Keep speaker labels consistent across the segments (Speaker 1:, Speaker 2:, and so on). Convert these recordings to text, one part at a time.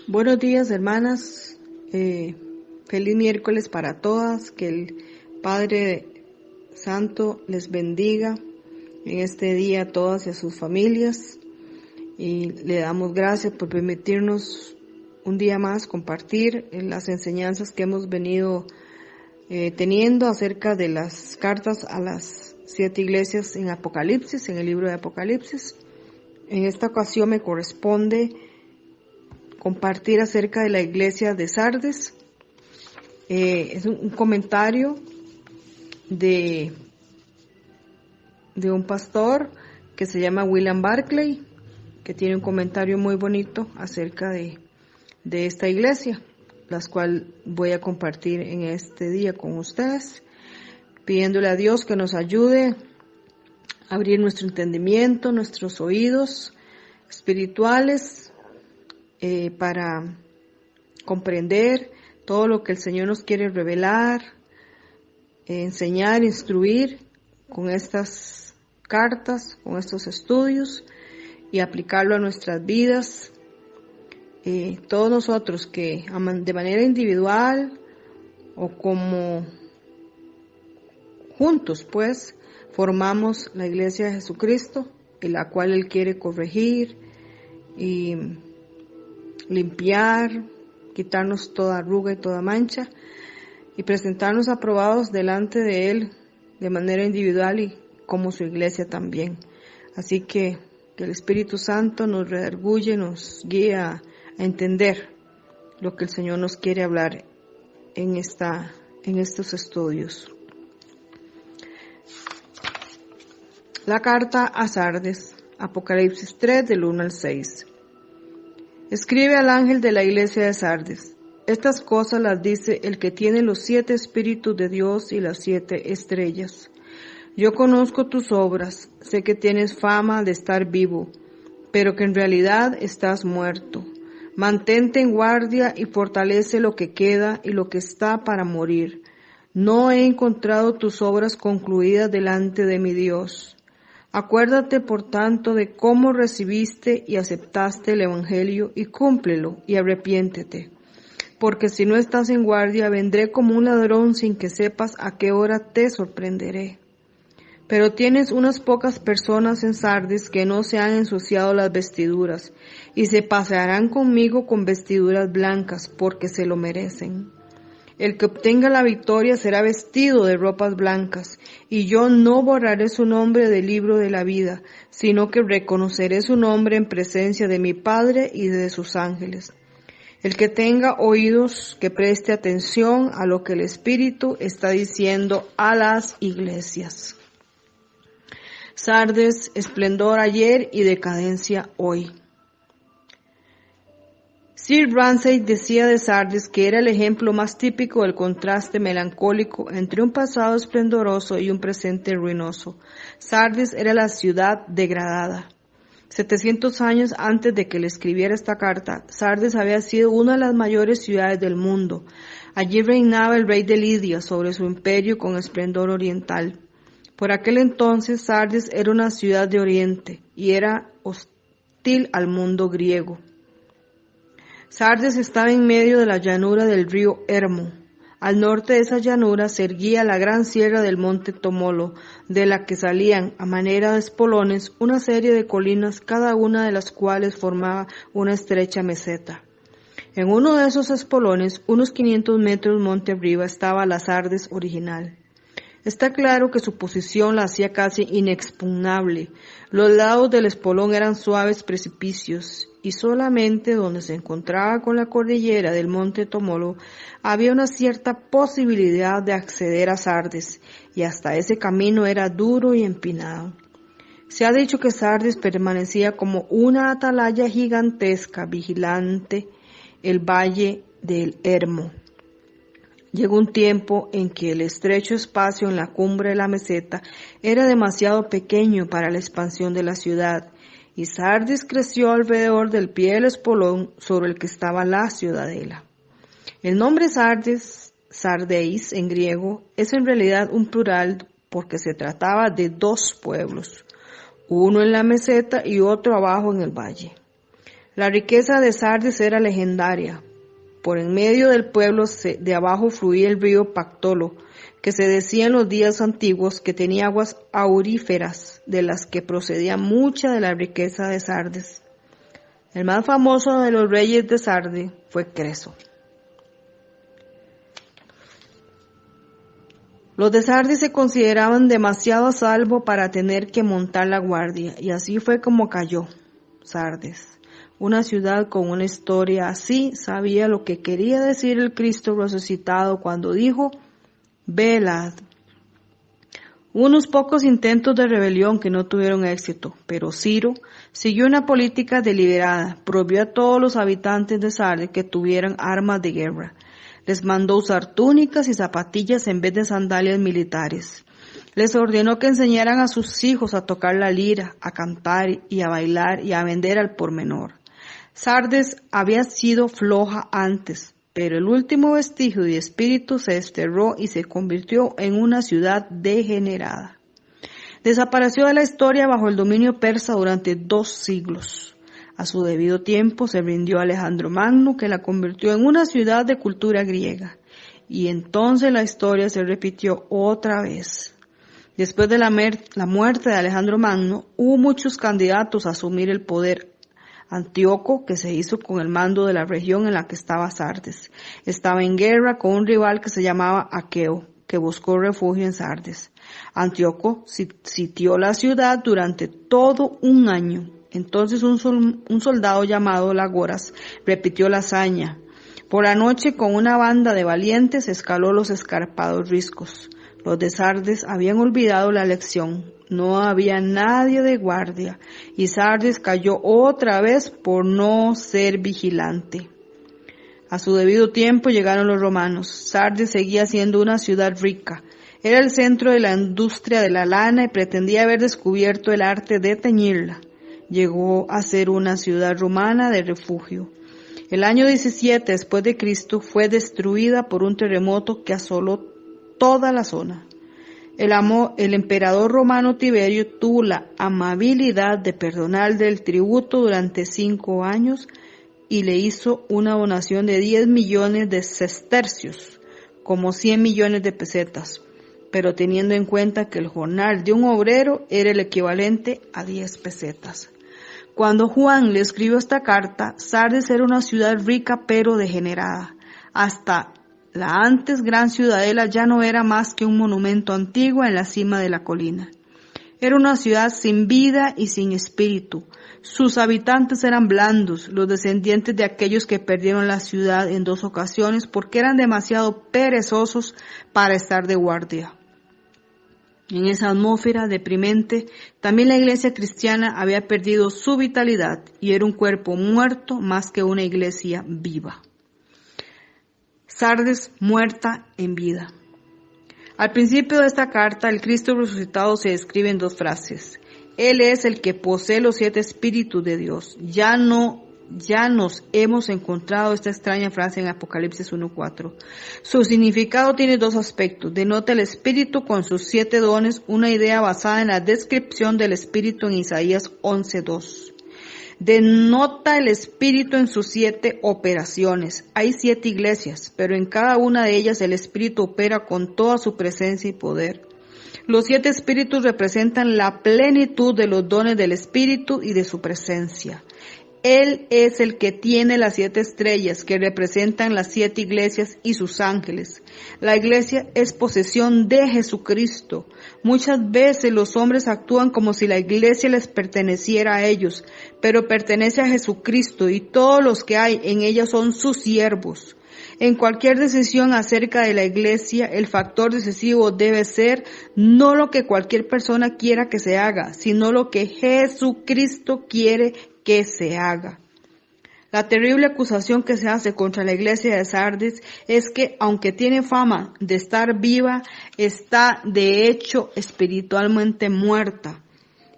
Speaker 1: Buenos días, hermanas. Feliz miércoles para todas. Que el Padre Santo les bendiga en este día a todas y a sus familias. Y le damos gracias por permitirnos un día más compartir las enseñanzas que hemos venido teniendo acerca de las cartas a las 7 iglesias en Apocalipsis, en el libro de Apocalipsis. En esta ocasión me corresponde compartir acerca de la iglesia de Sardes. Es un comentario de un pastor que se llama William Barclay, que tiene un comentario muy bonito acerca de esta iglesia, las cual voy a compartir en este día con ustedes, pidiéndole a Dios que nos ayude a abrir nuestro entendimiento, nuestros oídos espirituales, para comprender todo lo que el Señor nos quiere revelar, enseñar, instruir con estas cartas, con estos estudios y aplicarlo a nuestras vidas. Todos nosotros que de manera individual o como juntos pues formamos la iglesia de Jesucristo, en la cual Él quiere corregir y limpiar, quitarnos toda arruga y toda mancha y presentarnos aprobados delante de Él de manera individual y como su iglesia también. Así que el Espíritu Santo nos redarguye, nos guía a entender lo que el Señor nos quiere hablar en estos estudios. La carta a Sardes, Apocalipsis 3 del 1 al 6. Escribe al ángel de la iglesia de Sardes. Estas cosas las dice el que tiene los 7 espíritus de Dios y las 7 estrellas. Yo conozco tus obras, sé que tienes fama de estar vivo, pero que en realidad estás muerto. Mantente en guardia y fortalece lo que queda y lo que está para morir. No he encontrado tus obras concluidas delante de mi Dios. Acuérdate, por tanto, de cómo recibiste y aceptaste el Evangelio y cúmplelo y arrepiéntete. Porque si no estás en guardia, vendré como un ladrón sin que sepas a qué hora te sorprenderé. Pero tienes unas pocas personas en Sardis que no se han ensuciado las vestiduras y se pasearán conmigo con vestiduras blancas porque se lo merecen. El que obtenga la victoria será vestido de ropas blancas, y yo no borraré su nombre del libro de la vida, sino que reconoceré su nombre en presencia de mi Padre y de sus ángeles. El que tenga oídos, que preste atención a lo que el Espíritu está diciendo a las iglesias. Sardes, esplendor ayer y decadencia hoy. Sir Ramsay decía de Sardes que era el ejemplo más típico del contraste melancólico entre un pasado esplendoroso y un presente ruinoso. Sardes era la ciudad degradada. 700 años antes de que le escribiera esta carta, Sardes había sido una de las mayores ciudades del mundo. Allí reinaba el rey de Lidia sobre su imperio con esplendor oriental. Por aquel entonces Sardes era una ciudad de Oriente y era hostil al mundo griego. Sardes estaba en medio de la llanura del río Hermo. Al norte de esa llanura se erguía la gran sierra del monte Tomolo, de la que salían, a manera de espolones, una serie de colinas, cada una de las cuales formaba una estrecha meseta. En uno de esos espolones, unos 500 metros monte arriba, estaba la Sardes original. Está claro que su posición la hacía casi inexpugnable. Los lados del espolón eran suaves precipicios, y solamente donde se encontraba con la cordillera del monte Tomolo había una cierta posibilidad de acceder a Sardes, y hasta ese camino era duro y empinado. Se ha dicho que Sardes permanecía como una atalaya gigantesca vigilante el valle del Hermo. Llegó un tiempo en que el estrecho espacio en la cumbre de la meseta era demasiado pequeño para la expansión de la ciudad, y Sardes creció alrededor del pie del espolón sobre el que estaba la ciudadela. El nombre Sardes, Sardeis en griego, es en realidad un plural porque se trataba de 2 pueblos, uno en la meseta y otro abajo en el valle. La riqueza de Sardis era legendaria. Por en medio del pueblo de abajo fluía el río Pactolo, que se decía en los días antiguos que tenía aguas auríferas, de las que procedía mucha de la riqueza de Sardis. El más famoso de los reyes de Sardis fue Creso. Los de Sardis se consideraban demasiado a salvo para tener que montar la guardia, y así fue como cayó Sardis. Una ciudad con una historia así sabía lo que quería decir el Cristo resucitado cuando dijo, velad. Unos pocos intentos de rebelión que no tuvieron éxito, pero Ciro siguió una política deliberada, prohibió a todos los habitantes de Sardis que tuvieran armas de guerra. Les mandó usar túnicas y zapatillas en vez de sandalias militares. Les ordenó que enseñaran a sus hijos a tocar la lira, a cantar y a bailar y a vender al por menor. Sardis había sido floja antes, pero el último vestigio de espíritu se desterró y se convirtió en una ciudad degenerada. Desapareció de la historia bajo el dominio persa durante 2 siglos. A su debido tiempo se rindió Alejandro Magno, que la convirtió en una ciudad de cultura griega. Y entonces la historia se repitió otra vez. Después de la muerte de Alejandro Magno, hubo muchos candidatos a asumir el poder. Antíoco, que se hizo con el mando de la región en la que estaba Sardis, estaba en guerra con un rival que se llamaba Aqueo, que buscó refugio en Sardis. Antíoco sitió la ciudad durante todo un año. Entonces un soldado llamado Lagoras repitió la hazaña. Por la noche, con una banda de valientes, escaló los escarpados riscos. Los de Sardis habían olvidado la lección. No había nadie de guardia, y Sardis cayó otra vez por no ser vigilante. A su debido tiempo llegaron los romanos. Sardis seguía siendo una ciudad rica. Era el centro de la industria de la lana y pretendía haber descubierto el arte de teñirla. Llegó a ser una ciudad romana de refugio. El año 17 después de Cristo fue destruida por un terremoto que asoló toda la zona. El emperador romano Tiberio tuvo la amabilidad de perdonarle el tributo durante 5 años y le hizo una donación de 10 millones de sestercios, como 100 millones de pesetas, pero teniendo en cuenta que el jornal de un obrero era el equivalente a 10 pesetas. Cuando Juan le escribió esta carta, Sardis era una ciudad rica pero degenerada. Hasta la antes gran ciudadela ya no era más que un monumento antiguo en la cima de la colina. Era una ciudad sin vida y sin espíritu. Sus habitantes eran blandos, los descendientes de aquellos que perdieron la ciudad en 2 ocasiones porque eran demasiado perezosos para estar de guardia. En esa atmósfera deprimente, también la iglesia cristiana había perdido su vitalidad y era un cuerpo muerto más que una iglesia viva. Sardis muerta en vida. Al principio de esta carta, el Cristo resucitado se describe en 2 frases. Él es el que posee los 7 espíritus de Dios. Ya nos hemos encontrado esta extraña frase en Apocalipsis 1:4. Su significado tiene 2 aspectos. Denota el espíritu con sus 7 dones, una idea basada en la descripción del espíritu en Isaías 11:2. Denota el espíritu en sus 7 operaciones. Hay 7 iglesias, pero en cada una de ellas el espíritu opera con toda su presencia y poder. Los 7 espíritus representan la plenitud de los dones del espíritu y de su presencia. Él es el que tiene las 7 estrellas que representan las 7 iglesias y sus ángeles. La iglesia es posesión de Jesucristo. Muchas veces los hombres actúan como si la iglesia les perteneciera a ellos, pero pertenece a Jesucristo y todos los que hay en ella son sus siervos. En cualquier decisión acerca de la iglesia, el factor decisivo debe ser no lo que cualquier persona quiera que se haga, sino lo que Jesucristo quiere que se haga. La terrible acusación que se hace contra la iglesia de Sardis es que, aunque tiene fama de estar viva, está de hecho espiritualmente muerta.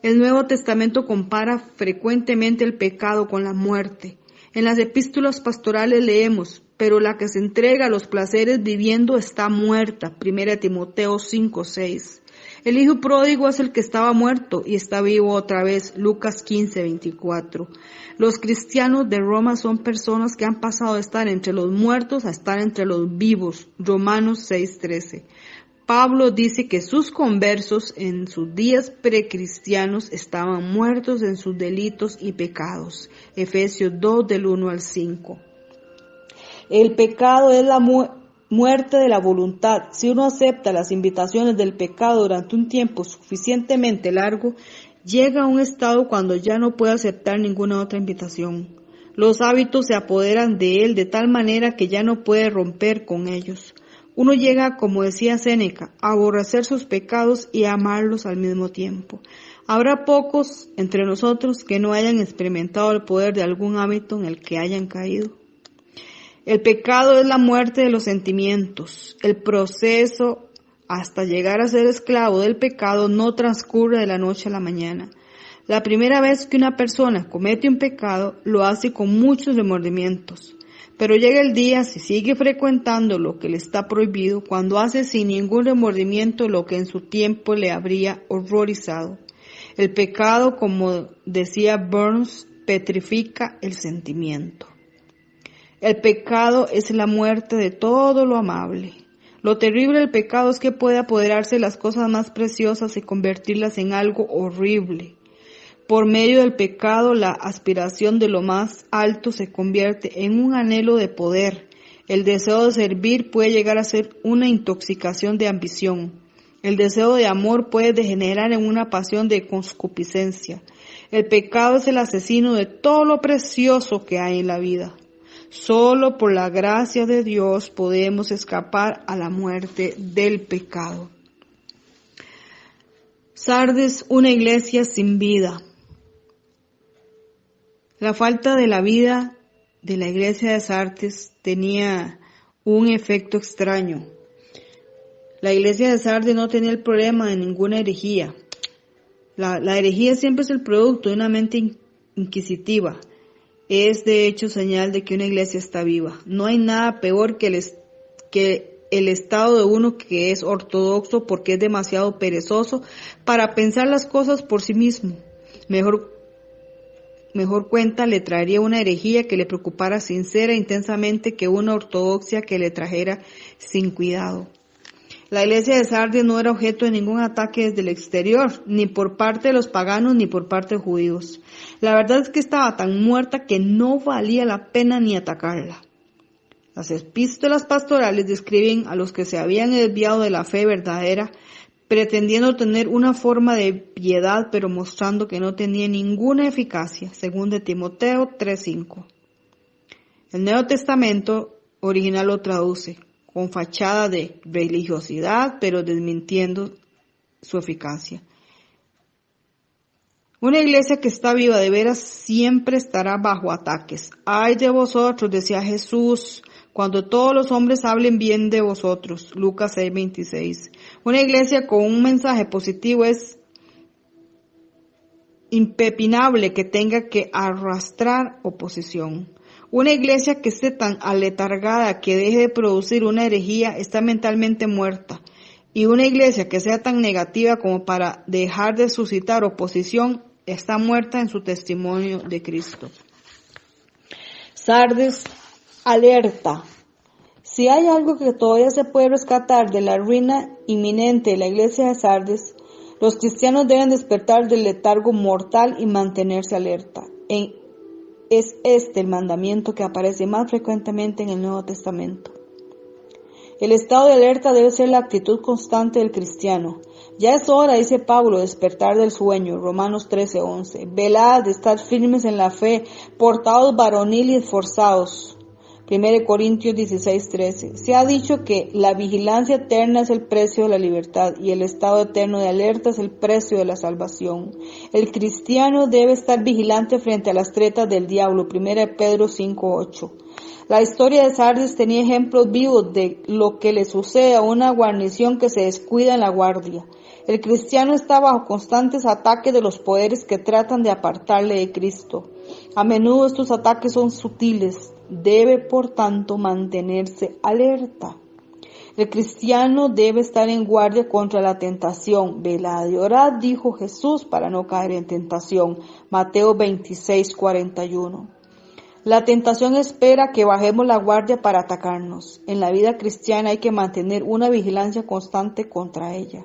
Speaker 1: El Nuevo Testamento compara frecuentemente el pecado con la muerte. En las epístolas pastorales leemos, pero la que se entrega a los placeres viviendo está muerta. 1 Timoteo 5:6. El hijo pródigo es el que estaba muerto y está vivo otra vez. Lucas 15:24. Los cristianos de Roma son personas que han pasado de estar entre los muertos a estar entre los vivos. Romanos 6:13. Pablo dice que sus conversos en sus días precristianos estaban muertos en sus delitos y pecados. Efesios 2 del 1 al 5. El pecado es la muerte de la voluntad. Si uno acepta las invitaciones del pecado durante un tiempo suficientemente largo, llega a un estado cuando ya no puede aceptar ninguna otra invitación. Los hábitos se apoderan de él de tal manera que ya no puede romper con ellos. Uno llega, como decía Séneca, a aborrecer sus pecados y a amarlos al mismo tiempo. Habrá pocos entre nosotros que no hayan experimentado el poder de algún hábito en el que hayan caído. El pecado es la muerte de los sentimientos. El proceso hasta llegar a ser esclavo del pecado no transcurre de la noche a la mañana. La primera vez que una persona comete un pecado, lo hace con muchos remordimientos. Pero llega el día, si sigue frecuentando lo que le está prohibido, cuando hace sin ningún remordimiento lo que en su tiempo le habría horrorizado. El pecado, como decía Burns, petrifica el sentimiento. El pecado es la muerte de todo lo amable. Lo terrible del pecado es que puede apoderarse de las cosas más preciosas y convertirlas en algo horrible. Por medio del pecado, la aspiración de lo más alto se convierte en un anhelo de poder. El deseo de servir puede llegar a ser una intoxicación de ambición. El deseo de amor puede degenerar en una pasión de concupiscencia. El pecado es el asesino de todo lo precioso que hay en la vida. Solo por la gracia de Dios podemos escapar a la muerte del pecado. Sardis, una iglesia sin vida. La falta de la vida de la iglesia de Sardis tenía un efecto extraño. La iglesia de Sardis no tenía el problema de ninguna herejía. La herejía siempre es el producto de una mente inquisitiva. Es de hecho señal de que una iglesia está viva. No hay nada peor que el estado de uno que es ortodoxo porque es demasiado perezoso para pensar las cosas por sí mismo. Mejor cuenta le traería una herejía que le preocupara sincera e intensamente que una ortodoxia que le trajera sin cuidado. La iglesia de Sardis no era objeto de ningún ataque desde el exterior, ni por parte de los paganos ni por parte de judíos. La verdad es que estaba tan muerta que no valía la pena ni atacarla. Las epístolas pastorales describen a los que se habían desviado de la fe verdadera, pretendiendo tener una forma de piedad, pero mostrando que no tenía ninguna eficacia, según de Timoteo 3:5. El Nuevo Testamento original lo traduce con fachada de religiosidad, pero desmintiendo su eficacia. Una iglesia que está viva de veras siempre estará bajo ataques. Ay de vosotros, decía Jesús, cuando todos los hombres hablen bien de vosotros. Lucas 6:26. Una iglesia con un mensaje positivo es impepinable que tenga que arrastrar oposición. Una iglesia que esté tan aletargada que deje de producir una herejía está mentalmente muerta. Y una iglesia que sea tan negativa como para dejar de suscitar oposición está muerta en su testimonio de Cristo. Sardis, alerta. Si hay algo que todavía se puede rescatar de la ruina inminente de la iglesia de Sardis, los cristianos deben despertar del letargo mortal y mantenerse alerta. Es este el mandamiento que aparece más frecuentemente en el Nuevo Testamento. El estado de alerta debe ser la actitud constante del cristiano. Ya es hora, dice Pablo, despertar del sueño, Romanos 13:11. Velad, estad firmes en la fe, portaos varonil y esforzaos. 1 Corintios 16:13. Se ha dicho que la vigilancia eterna es el precio de la libertad y el estado eterno de alerta es el precio de la salvación. El cristiano debe estar vigilante frente a las tretas del diablo. 1 Pedro 5:8. La historia de Sardis tenía ejemplos vivos de lo que le sucede a una guarnición que se descuida en la guardia. El cristiano está bajo constantes ataques de los poderes que tratan de apartarle de Cristo. A menudo estos ataques son sutiles. Debe, por tanto, mantenerse alerta. El cristiano debe estar en guardia contra la tentación. Velad y orad, dijo Jesús, para no caer en tentación. Mateo 26:41. La tentación espera que bajemos la guardia para atacarnos. En la vida cristiana hay que mantener una vigilancia constante contra ella.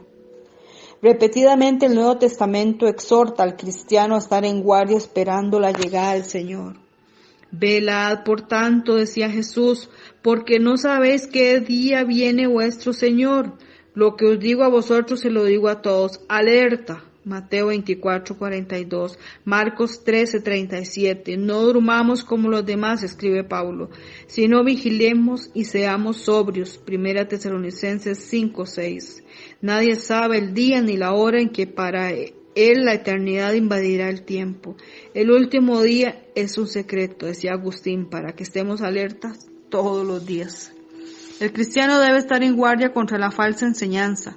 Speaker 1: Repetidamente el Nuevo Testamento exhorta al cristiano a estar en guardia esperando la llegada del Señor. Velad, por tanto, decía Jesús, porque no sabéis qué día viene vuestro Señor. Lo que os digo a vosotros se lo digo a todos. Alerta. Mateo 24:42, Marcos 13:37. No durmamos como los demás, escribe Pablo, sino vigilemos y seamos sobrios. Primera Tesalonicenses 5:6. Nadie sabe el día ni la hora en que para él la eternidad invadirá el tiempo. El último día es un secreto, decía Agustín, para que estemos alertas todos los días. El cristiano debe estar en guardia contra la falsa enseñanza.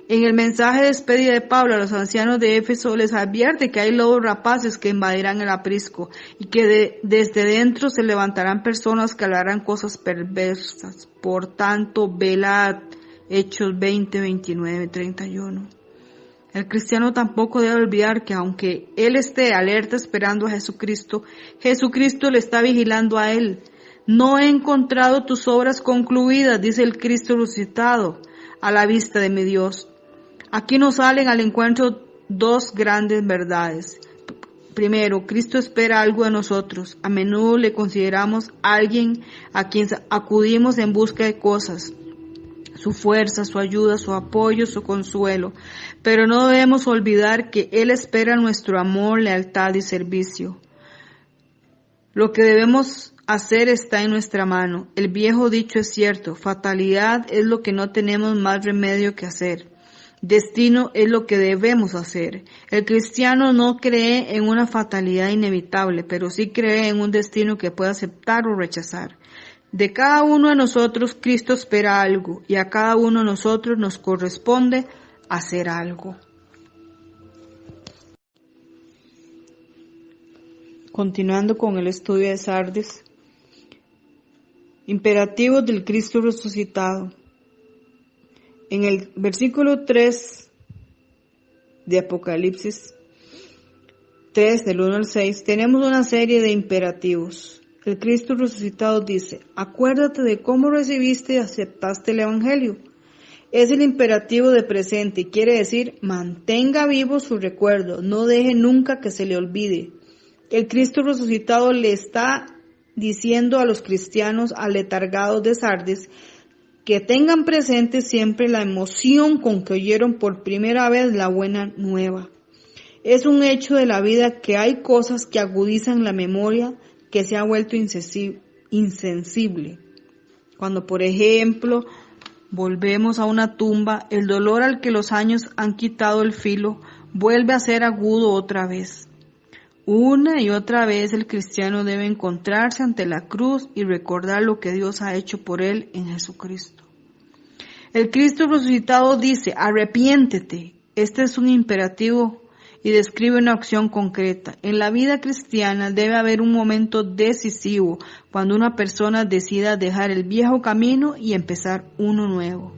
Speaker 1: En el mensaje de despedida de Pablo a los ancianos de Éfeso les advierte que hay lobos rapaces que invadirán el aprisco y que desde dentro se levantarán personas que hablarán cosas perversas. Por tanto, velad. Hechos 20, 29, 31. El cristiano tampoco debe olvidar que aunque él esté alerta esperando a Jesucristo, Jesucristo le está vigilando a él. No he encontrado tus obras concluidas, dice el Cristo resucitado, a la vista de mi Dios. Aquí nos salen al encuentro dos grandes verdades. Primero, Cristo espera algo de nosotros. A menudo le consideramos alguien a quien acudimos en busca de cosas. Su fuerza, su ayuda, su apoyo, su consuelo. Pero no debemos olvidar que Él espera nuestro amor, lealtad y servicio. Lo que debemos hacer está en nuestra mano. El viejo dicho es cierto, fatalidad es lo que no tenemos más remedio que hacer. Destino es lo que debemos hacer. El cristiano no cree en una fatalidad inevitable, pero sí cree en un destino que puede aceptar o rechazar. De cada uno de nosotros Cristo espera algo y a cada uno de nosotros nos corresponde hacer algo. Continuando con el estudio de Sardis. Imperativos del Cristo resucitado. En el versículo 3 de Apocalipsis 3, del 1 al 6, tenemos una serie de imperativos. El Cristo resucitado dice, acuérdate de cómo recibiste y aceptaste el Evangelio. Es el imperativo de presente y quiere decir, mantenga vivo su recuerdo, no deje nunca que se le olvide. El Cristo resucitado le está diciendo a los cristianos aletargados de Sardis que tengan presente siempre la emoción con que oyeron por primera vez la buena nueva. Es un hecho de la vida que hay cosas que agudizan la memoria que se ha vuelto insensible. Cuando, por ejemplo, volvemos a una tumba, el dolor al que los años han quitado el filo vuelve a ser agudo otra vez. Una y otra vez el cristiano debe encontrarse ante la cruz y recordar lo que Dios ha hecho por él en Jesucristo. El Cristo resucitado dice, arrepiéntete. Este es un imperativo y describe una acción concreta. En la vida cristiana debe haber un momento decisivo cuando una persona decida dejar el viejo camino y empezar uno nuevo.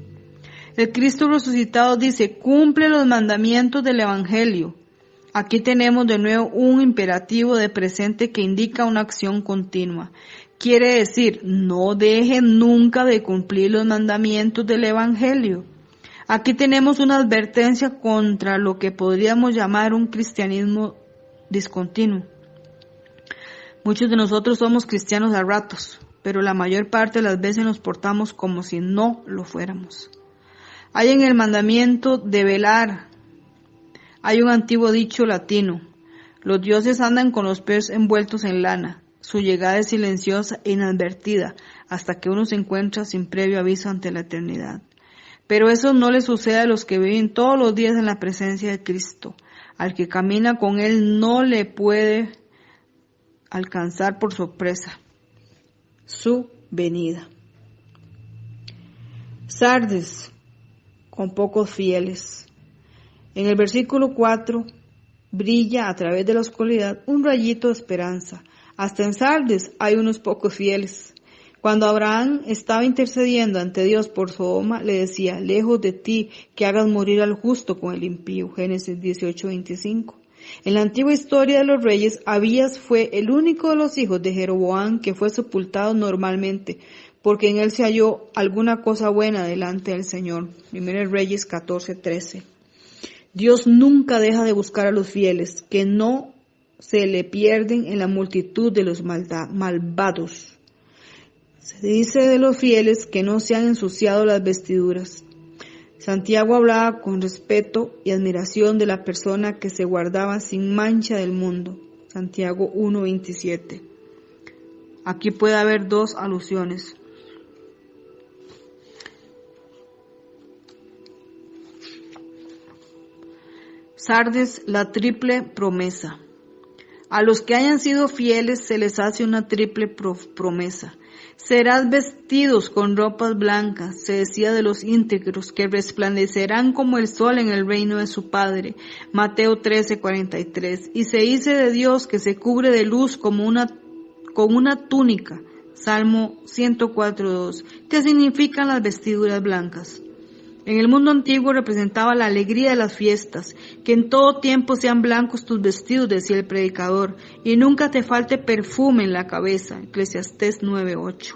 Speaker 1: El Cristo resucitado dice, cumple los mandamientos del Evangelio. Aquí tenemos de nuevo un imperativo de presente que indica una acción continua. Quiere decir, no dejen nunca de cumplir los mandamientos del Evangelio. Aquí tenemos una advertencia contra lo que podríamos llamar un cristianismo discontinuo. Muchos de nosotros somos cristianos a ratos, pero la mayor parte de las veces nos portamos como si no lo fuéramos. Hay en el mandamiento de velar. Hay un antiguo dicho latino, los dioses andan con los pies envueltos en lana, su llegada es silenciosa e inadvertida hasta que uno se encuentra sin previo aviso ante la eternidad. Pero eso no le sucede a los que viven todos los días en la presencia de Cristo. Al que camina con Él no le puede alcanzar por sorpresa su venida. Sardis, con pocos fieles. En el versículo 4, brilla a través de la oscuridad un rayito de esperanza. Hasta en Sardis hay unos pocos fieles. Cuando Abraham estaba intercediendo ante Dios por Sodoma, le decía, lejos de ti, que hagas morir al justo con el impío. Génesis 18:25. En la antigua historia de los reyes, Abías fue el único de los hijos de Jeroboam que fue sepultado normalmente, porque en él se halló alguna cosa buena delante del Señor. 1 Reyes 14:13. Dios nunca deja de buscar a los fieles, que no se le pierden en la multitud de los malvados. Se dice de los fieles que no se han ensuciado las vestiduras. Santiago hablaba con respeto y admiración de la persona que se guardaba sin mancha del mundo. Santiago 1:27. Aquí puede haber dos alusiones. Sardis, la triple promesa. A los que hayan sido fieles se les hace una triple promesa. Serás vestidos con ropas blancas, se decía de los íntegros, que resplandecerán como el sol en el reino de su Padre. Mateo 13:43. Y se dice de Dios que se cubre de luz con una túnica. Salmo 104:2. ¿Qué significan las vestiduras blancas? En el mundo antiguo representaba la alegría de las fiestas, que en todo tiempo sean blancos tus vestidos, decía el predicador, y nunca te falte perfume en la cabeza, Eclesiastés 9:8.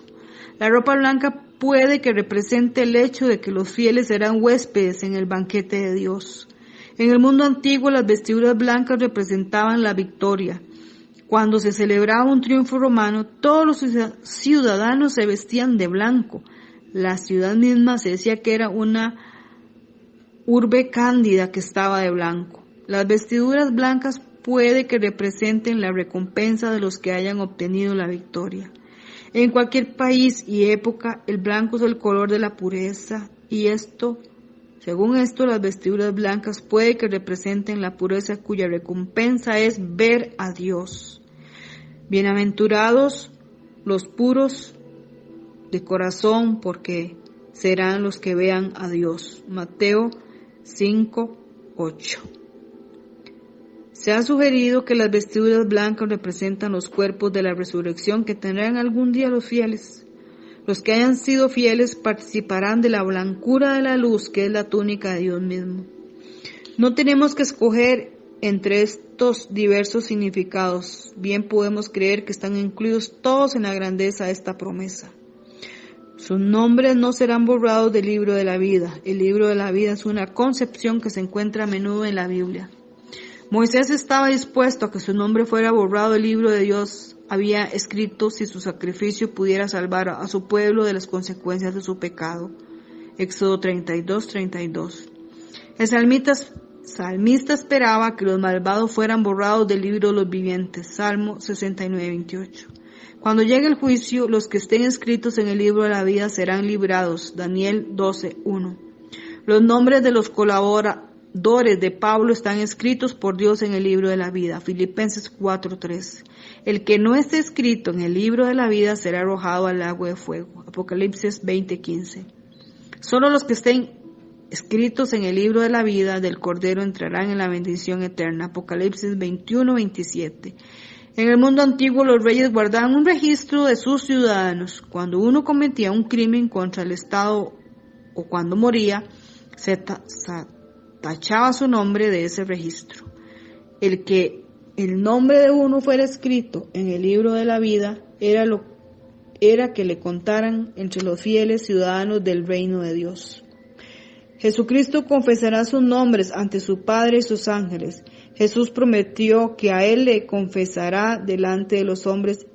Speaker 1: La ropa blanca puede que represente el hecho de que los fieles serán huéspedes en el banquete de Dios. En el mundo antiguo las vestiduras blancas representaban la victoria. Cuando se celebraba un triunfo romano, todos los ciudadanos se vestían de blanco. La ciudad misma se decía que era una urbe cándida que estaba de blanco. Las vestiduras blancas puede que representen la recompensa de los que hayan obtenido la victoria. En cualquier país y época, el blanco es el color de la pureza y según esto, las vestiduras blancas puede que representen la pureza cuya recompensa es ver a Dios. Bienaventurados los puros de corazón, porque serán los que vean a Dios. Mateo 5:8. Se ha sugerido que las vestiduras blancas representan los cuerpos de la resurrección que tendrán algún día los fieles. Los que hayan sido fieles participarán de la blancura de la luz, que es la túnica de Dios mismo. No tenemos que escoger entre estos diversos significados. Bien podemos creer que están incluidos todos en la grandeza de esta promesa. Sus nombres no serán borrados del libro de la vida. El libro de la vida es una concepción que se encuentra a menudo en la Biblia. Moisés estaba dispuesto a que su nombre fuera borrado del libro de Dios. Había escrito si su sacrificio pudiera salvar a su pueblo de las consecuencias de su pecado. Éxodo 32:32. El salmista esperaba que los malvados fueran borrados del libro de los vivientes. Salmo 69:28. Cuando llegue el juicio, los que estén escritos en el libro de la vida serán librados. Daniel 12:1. Los nombres de los colaboradores de Pablo están escritos por Dios en el libro de la vida. Filipenses 4:3. El que no esté escrito en el libro de la vida será arrojado al lago de fuego. Apocalipsis 20:15. Solo los que estén escritos en el libro de la vida del Cordero entrarán en la bendición eterna. Apocalipsis 21:27. En el mundo antiguo los reyes guardaban un registro de sus ciudadanos. Cuando uno cometía un crimen contra el Estado o cuando moría, se tachaba su nombre de ese registro. El que el nombre de uno fuera escrito en el libro de la vida era que le contaran entre los fieles ciudadanos del reino de Dios. Jesucristo confesará sus nombres ante su Padre y sus ángeles. Jesús prometió que a Él le confesará delante de los hombres,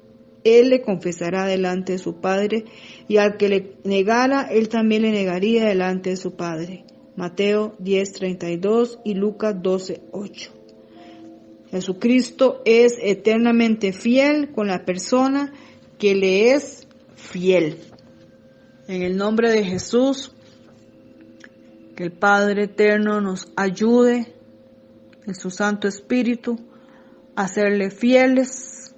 Speaker 1: Él le confesará delante de su Padre, y al que le negara, Él también le negaría delante de su Padre. Mateo 10:32 y Lucas 12:8. Jesucristo es eternamente fiel con la persona que le es fiel. En el nombre de Jesús, que el Padre eterno nos ayude en su Santo Espíritu a serle fieles,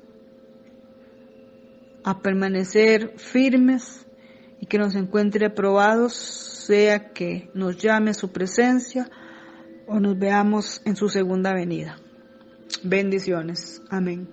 Speaker 1: a permanecer firmes y que nos encuentre aprobados, sea que nos llame a su presencia o nos veamos en su segunda venida. Bendiciones. Amén.